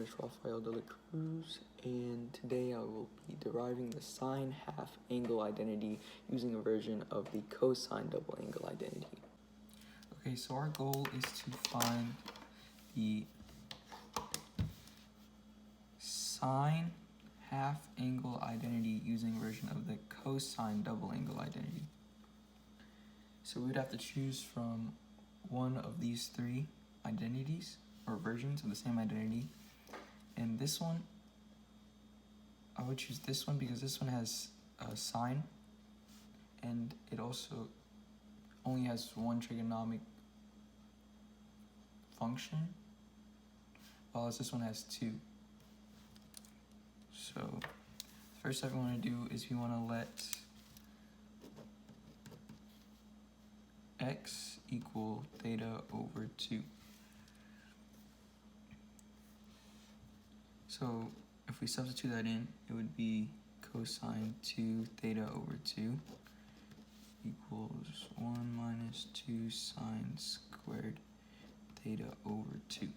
is Rafael de la Cruz, and today I will be deriving the sine half angle identity using a version of the cosine double angle identity. Okay, so our goal is to find the sine half angle identity using a version of the cosine double angle identity. So we would have to choose from one of these three identities or versions of the same identity, and this one I would choose this one because this one has a sine and it also only has one trigonomic function, while this one has two. So the first step we want to do is we want to let x equal theta over 2. So if we substitute that in, it would be cosine 2 theta over 2 equals 1 minus 2 sine squared theta over 2.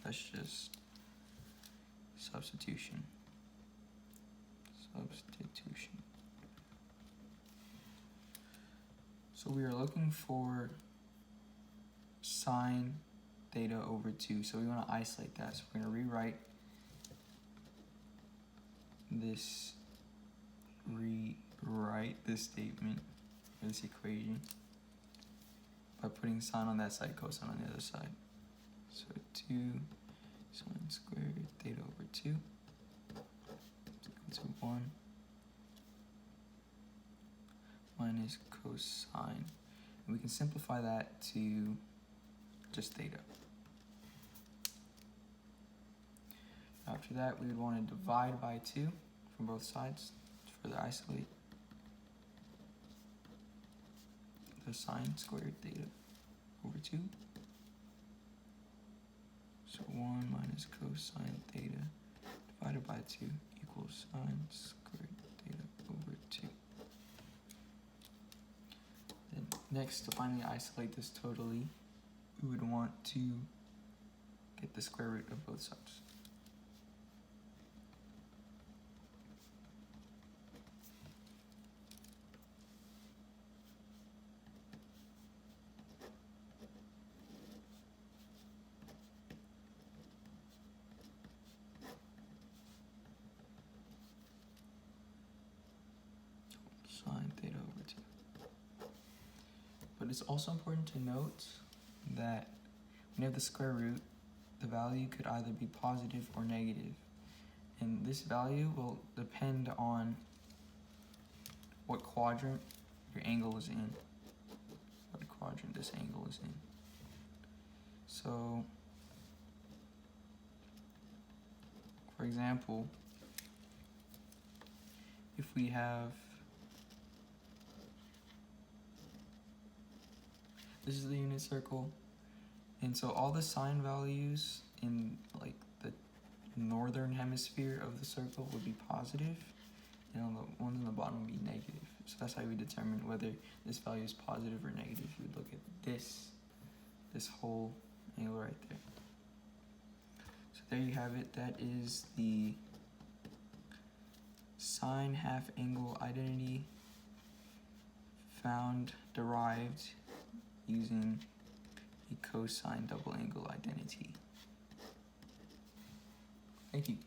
That's just substitution. So we are looking for sine theta over 2. So we want to isolate that. So we're going to rewrite this statement, or this equation, by putting sine on that side, cosine on the other side. So 2 sine squared theta over 2 is equal to 1 minus cosine. And we can simplify that to just theta. After that, we would want to divide by 2 from both sides to further isolate the sine squared theta over 2. So 1 minus cosine theta divided by 2 equals sine squared theta over 2. Then next, to finally isolate this totally, we would want to get the square root of both sides. Sine theta over 2. But it's also important to note that when you have the square root, the value could either be positive or negative. And this value will depend on what quadrant your angle is in. What quadrant this angle is in. So, for example, if we have, this is the unit circle, and so all the sine values in like the northern hemisphere of the circle would be positive, and on the ones on the bottom would be negative. So that's how we determine whether this value is positive or negative. You would look at this whole angle right there. So there you have it. That is the sine half angle identity derived using a cosine double angle identity. Thank you.